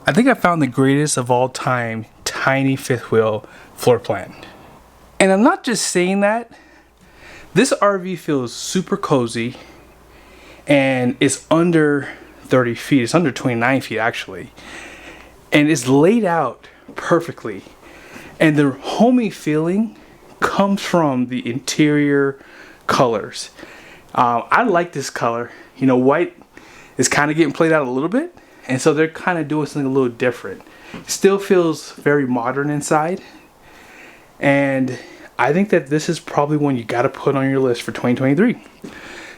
I think I found the greatest of all time tiny fifth wheel floor plan. And I'm not just saying that. This RV feels super cozy and it's under 30 feet. It's under 29 feet actually. And it's laid out perfectly. And the homey feeling comes from the interior colors. I like this color. You know, white is kind of getting played out a little bit. And so they're kind of doing something a little different. It still feels very modern inside. And I think that this is probably one you got to put on your list for 2023.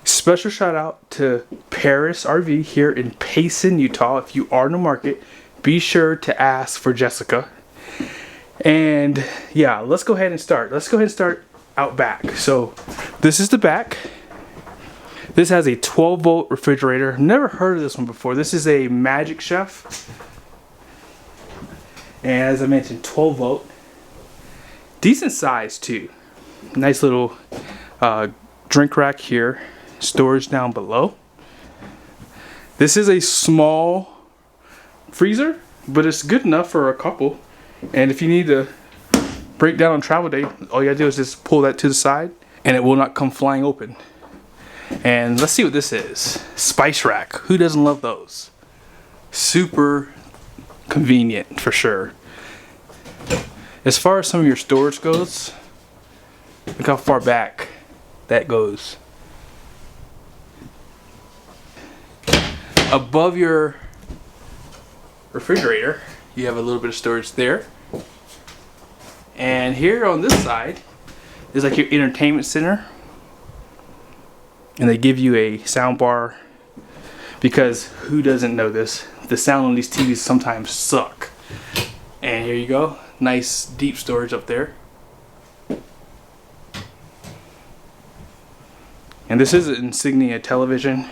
Special shout out to Paris RV here in Payson, Utah. If you are in the market, be sure to ask for Jessica. And yeah, let's go ahead and start. Let's go ahead and start out back. So this is the back. This has a 12-volt refrigerator. Never heard of this one before. This is a Magic Chef. And as I mentioned, 12 volt. Decent size too. Nice little drink rack here. Storage down below. This is a small freezer, but it's good enough for a couple. And if you need to break down on travel day, all you gotta do is just pull that to the side and it will not come flying open. And let's see what this is. Spice rack. Who doesn't love those? Super convenient for sure. As far as some of your storage goes, look how far back that goes. Above your refrigerator, you have a little bit of storage there. And here on this side is like your entertainment center. And they give you a sound bar because who doesn't know this? The sound on these TVs sometimes suck. And here you go. Nice deep storage up there. And this is an Insignia television.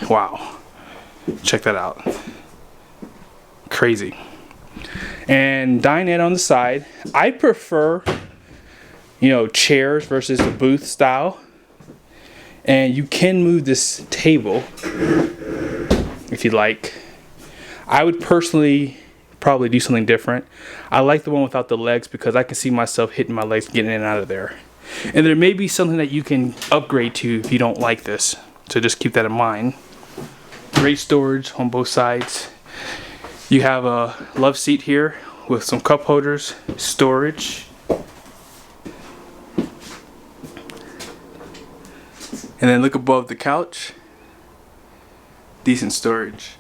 Wow. Check that out. Crazy. And dinette on the side. I prefer, you know, chairs versus the booth style. And you can move this table if you'd like. I would personally probably do something different. I like the one without the legs because I can see myself hitting my legs getting in and out of there. And there may be something that you can upgrade to if you don't like this. So just keep that in mind. Great storage on both sides. You have a love seat here with some cup holders, storage. And then look above the couch. Decent storage.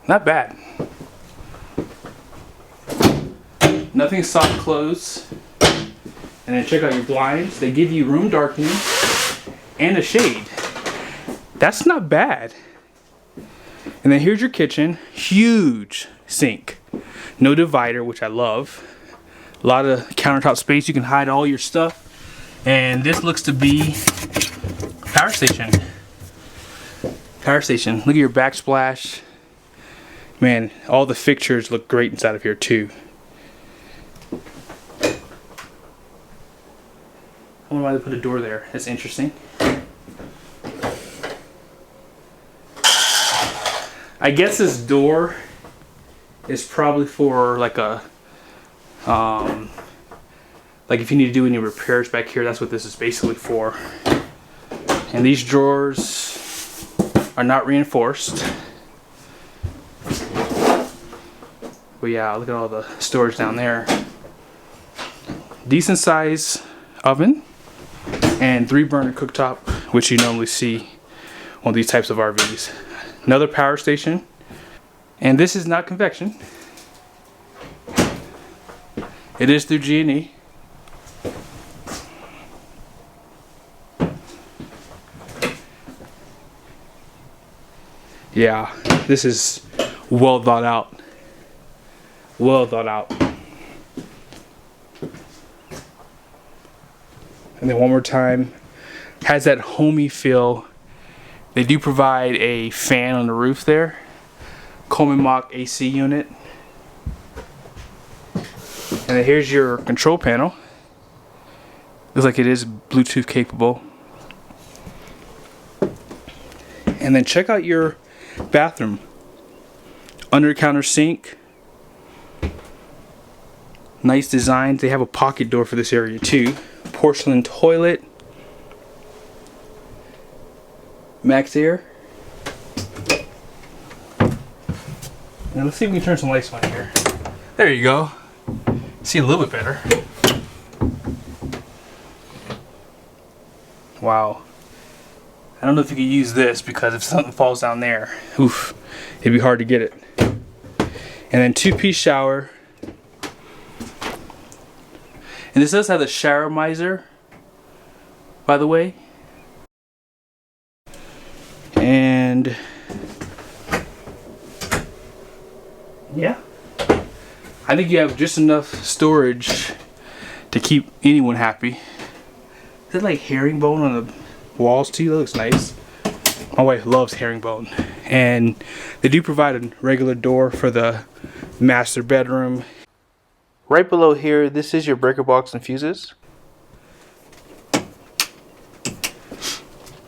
Not bad. Nothing soft close. And then check out your blinds. They give you room darkening and a shade. That's not bad. And then here's your kitchen. Huge sink. No divider, which I love. A lot of countertop space. You can hide all your stuff. And this looks to be power station. Power station. Look at your backsplash. Man, all the fixtures look great inside of here too. I wonder why they put a door there. That's interesting. I guess this door is probably for like a like if you need to do any repairs back here, that's what this is basically for. And these drawers are not reinforced. But yeah, look at all the storage down there. Decent size oven and 3-burner cooktop, which you normally see on these types of RVs. Another power station. And this is not convection. It is through G&E. Yeah, this is well thought out. Well thought out. And then one more time, has that homey feel. They do provide a fan on the roof there. Coleman Mach AC unit. And then here's your control panel. Looks like it is Bluetooth capable. And then check out your bathroom. under counter sink. Nice design. They have a pocket door for this area too. Porcelain toilet. Max air. Now let's see if we can turn some lights on here. There you go. See a little bit better. Wow. I don't know if you can use this because if something falls down there, oof, it'd be hard to get it. And then 2-piece shower. And this does have the shower miser, by the way. And yeah, I think you have just enough storage to keep anyone happy. Is it like herringbone on the walls too? That looks nice. My wife loves herringbone. And they do provide a regular door for the master bedroom. Right below here, this is your breaker box and fuses.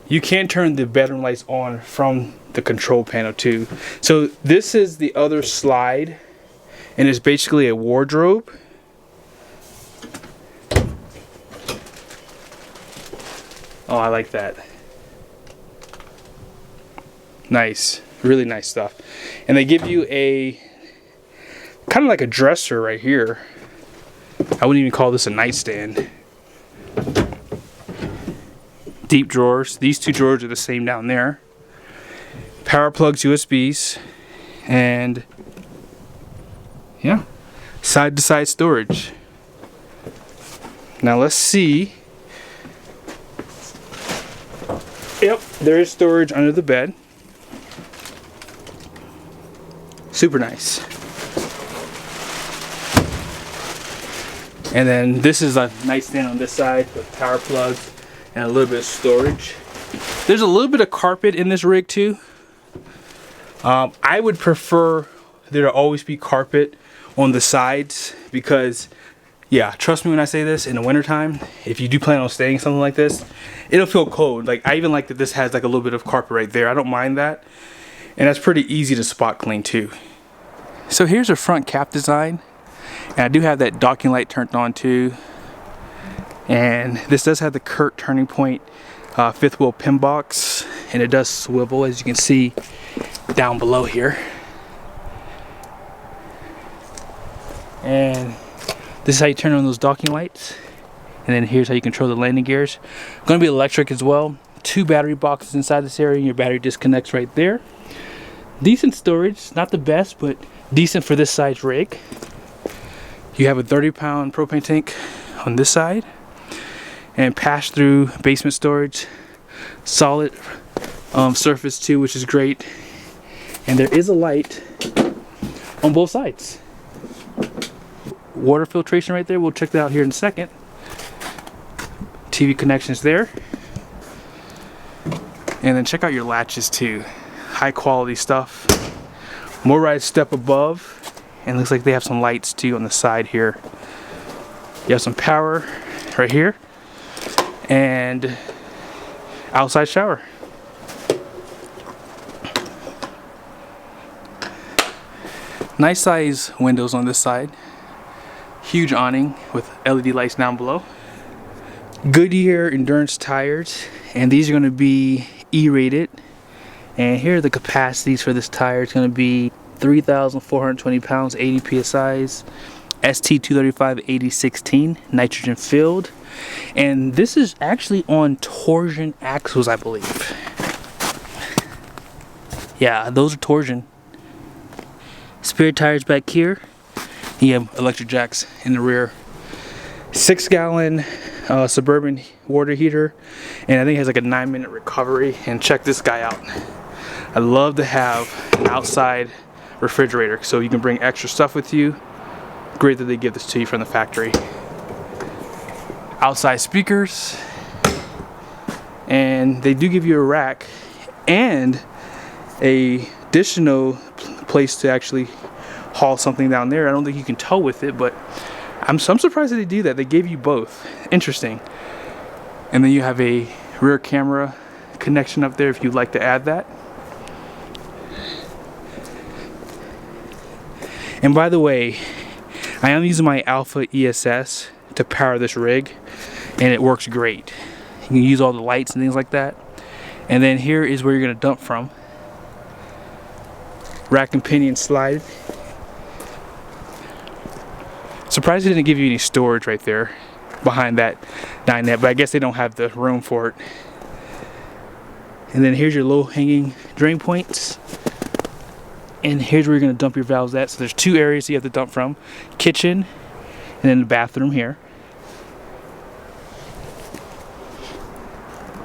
You can turn the bedroom lights on from the control panel too. So this is the other slide, and it's basically a wardrobe. Oh, I like that. Nice, really nice stuff. And they give you a kind of like a dresser right here. I wouldn't even call this a nightstand. Deep drawers. These two drawers are the same down there. Power plugs, USBs, and yeah, side to side storage. Now let's see. Yep, there is storage under the bed. Super nice. And then this is a nightstand on this side with power plugs and a little bit of storage. There's a little bit of carpet in this rig too. I would prefer there to always be carpet on the sides because, yeah, trust me when I say this, in the wintertime, if you do plan on staying something like this, it'll feel cold. Like, I even like that this has like a little bit of carpet right there. I don't mind that. And that's pretty easy to spot clean too. So here's a front cap design. And I do have that docking light turned on too. And this does have the Kurt turning point fifth wheel pin box. And it does swivel, as you can see down below here. And this is how you turn on those docking lights. And then here's how you control the landing gears. Going to be electric as well. 2 battery boxes inside this area, and your battery disconnects right there. Decent storage, not the best, but decent for this size rig. You have a 30-pound propane tank on this side, and pass-through basement storage. Solid surface too, which is great. And there is a light on both sides. Water filtration right there. We'll check that out here in a second. TV connections there. And then check out your latches too. High quality stuff. Motorized step above. And looks like they have some lights too on the side here. You have some power right here. And outside shower. Nice size windows on this side. Huge awning with LED lights down below. Goodyear endurance tires, and these are going to be E-rated. And here are the capacities for this tire. It's going to be 3,420 pounds, 80 psi's, ST235 8016, nitrogen filled. And this is actually on torsion axles, I believe. Yeah, those are torsion. Spare tires back here. You have electric jacks in the rear. 6-gallon Suburban water heater, and I think it has like a 9-minute recovery. And check this guy out. I love to have an outside refrigerator so you can bring extra stuff with you. Great that they give this to you from the factory. Outside speakers, and they do give you a rack and a additional place to actually haul something down there. I don't think you can tow with it, but I'm surprised that they do that. They gave you both. Interesting. And then you have a rear camera connection up there if you'd like to add that. And by the way, I am using my Alpha ESS to power this rig, and it works great. You can use all the lights and things like that. And then here is where you're gonna dump from. Rack and pinion slide. Surprised they didn't give you any storage right there behind that dinette, but I guess they don't have the room for it. And then here's your low hanging drain points. And here's where you're gonna dump your valves at. So there's two areas you have to dump from. Kitchen, and then the bathroom here.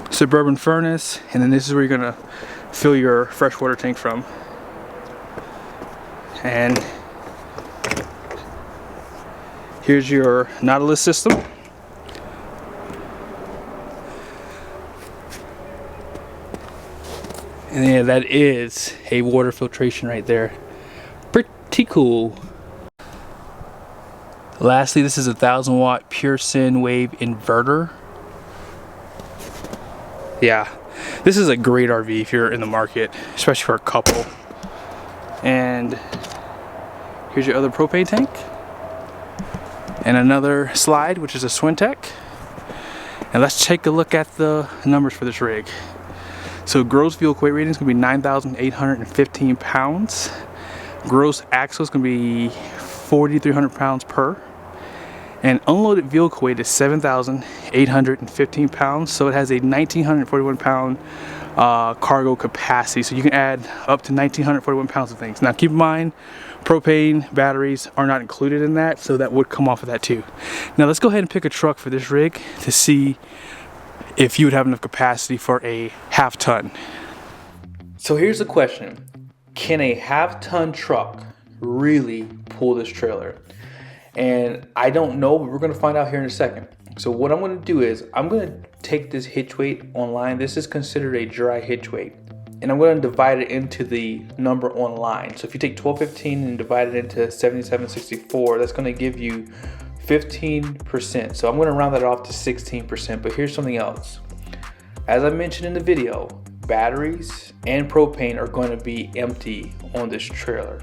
Suburban furnace, and then this is where you're gonna fill your freshwater tank from. And here's your Nautilus system. And yeah, that is a water filtration right there. Pretty cool. Lastly, this is a 1000 watt pure Sine wave inverter. Yeah, this is a great RV if you're in the market, especially for a couple. And here's your other propane tank. And another slide, which is a Swintech. And let's take a look at the numbers for this rig. So gross vehicle weight rating is going to be 9,815 pounds. Gross axle is going to be 4,300 pounds per. And unloaded vehicle weight is 7,815 pounds. So it has a 1,941 pound cargo capacity. So you can add up to 1,941 pounds of things. Now keep in mind, propane batteries are not included in that, so that would come off of that too. Now let's go ahead and pick a truck for this rig to see if you would have enough capacity for a half-ton. So here's the question. Can a half-ton truck really pull this trailer? And I don't know, but we're gonna find out here in a second. So what I'm gonna do is, I'm gonna take this hitch weight online. This is considered a dry hitch weight. And I'm gonna divide it into the number online. So if you take 1215 and divide it into 7764, that's gonna give you 15%. So I'm gonna round that off to 16%, but here's something else. As I mentioned in the video, batteries and propane are gonna be empty on this trailer.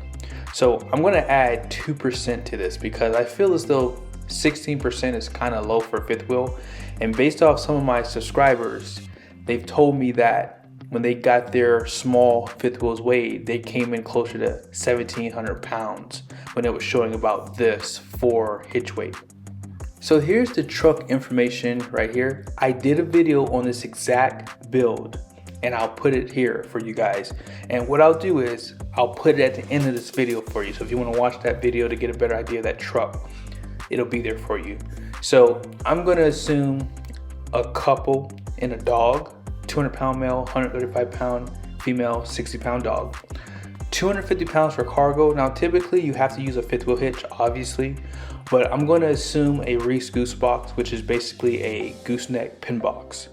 So I'm gonna add 2% to this because I feel as though 16% is kind of low for a fifth wheel. And based off some of my subscribers, they've told me that when they got their small fifth wheels weighed, they came in closer to 1,700 pounds when it was showing about this for hitch weight. So here's the truck information right here. I did a video on this exact build and I'll put it here for you guys. And what I'll do is I'll put it at the end of this video for you. So if you want to watch that video to get a better idea of that truck, it'll be there for you. So I'm going to assume a couple and a dog, 200 pound male, 135 pound female, 60 pound dog, 250 pounds for cargo. Now typically you have to use a fifth wheel hitch, obviously, but I'm going to assume a Reese goose box, which is basically a gooseneck pin box.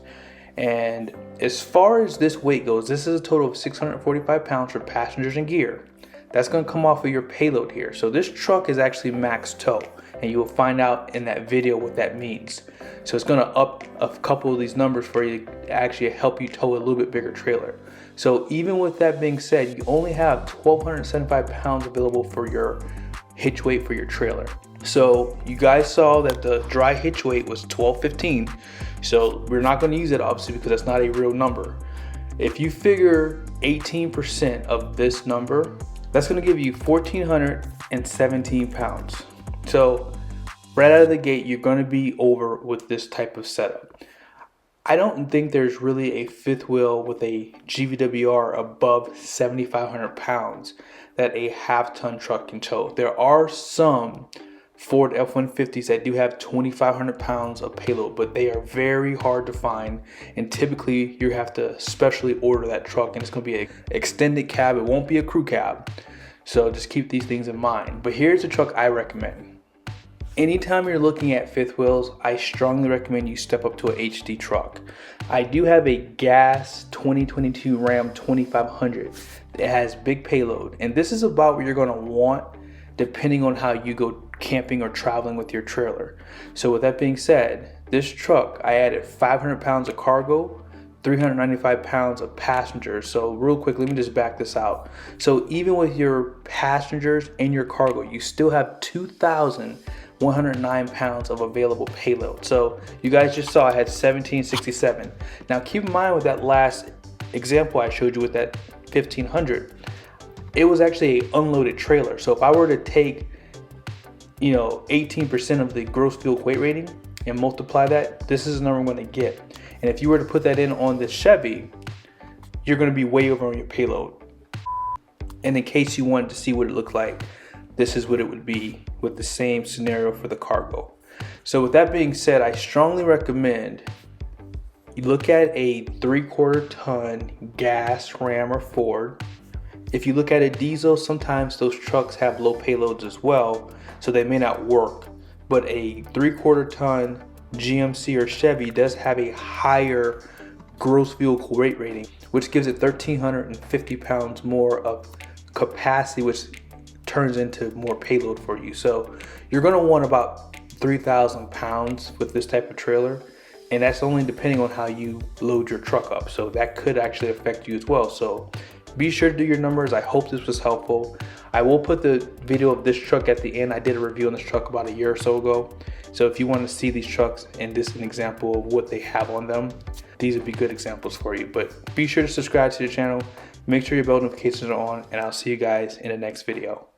And as far as this weight goes, this is a total of 645 pounds for passengers and gear. That's going to come off of your payload here. So this truck is actually max tow, and you will find out in that video what that means. So it's going to up a couple of these numbers for you to actually help you tow a little bit bigger trailer. So even with that being said, you only have 1,275 pounds available for your hitch weight for your trailer. So you guys saw that the dry hitch weight was 1215. So we're not going to use it obviously because that's not a real number. If you figure 18% of this number, that's going to give you 1,417 pounds. So right out of the gate, you're going to be over with this type of setup. I don't think there's really a fifth wheel with a GVWR above 7,500 pounds that a half-ton truck can tow. There are some Ford F-150s that do have 2,500 pounds of payload, but they are very hard to find, and typically you have to specially order that truck, and it's going to be an extended cab. It won't be a crew cab, so just keep these things in mind. But here's the truck I recommend. Anytime you're looking at fifth wheels, I strongly recommend you step up to an HD truck. I do have a gas 2022 Ram 2500 that has big payload, and this is about what you're going to want depending on how you go camping or traveling with your trailer. So with that being said, this truck, I added 500 pounds of cargo, 395 pounds of passengers. So real quick, let me just back this out. So even with your passengers and your cargo, you still have 2,109 pounds of available payload. So you guys just saw I had 1767. Now keep in mind with that last example I showed you with that 1500, it was actually an unloaded trailer. So if I were to take, 18% of the gross fuel weight rating and multiply that, this is the number I'm going to get. And if you were to put that in on the Chevy, you're going to be way over on your payload. And in case you wanted to see what it looked like, this is what it would be with the same scenario for the cargo. So with that being said, I strongly recommend you look at a 3/4 ton gas, Ram, or Ford. If you look at a diesel, sometimes those trucks have low payloads as well, so they may not work. But a 3/4 ton GMC or Chevy does have a higher gross fuel weight rating, which gives it 1,350 pounds more of capacity, which turns into more payload for you. So you're gonna want about 3,000 pounds with this type of trailer, and that's only depending on how you load your truck up. So that could actually affect you as well. So be sure to do your numbers. I hope this was helpful. I will put the video of this truck at the end. I did a review on this truck about a year or so ago. So if you want to see these trucks and this is an example of what they have on them, these would be good examples for you. But be sure to subscribe to the channel. Make sure your bell notifications are on, and I'll see you guys in the next video.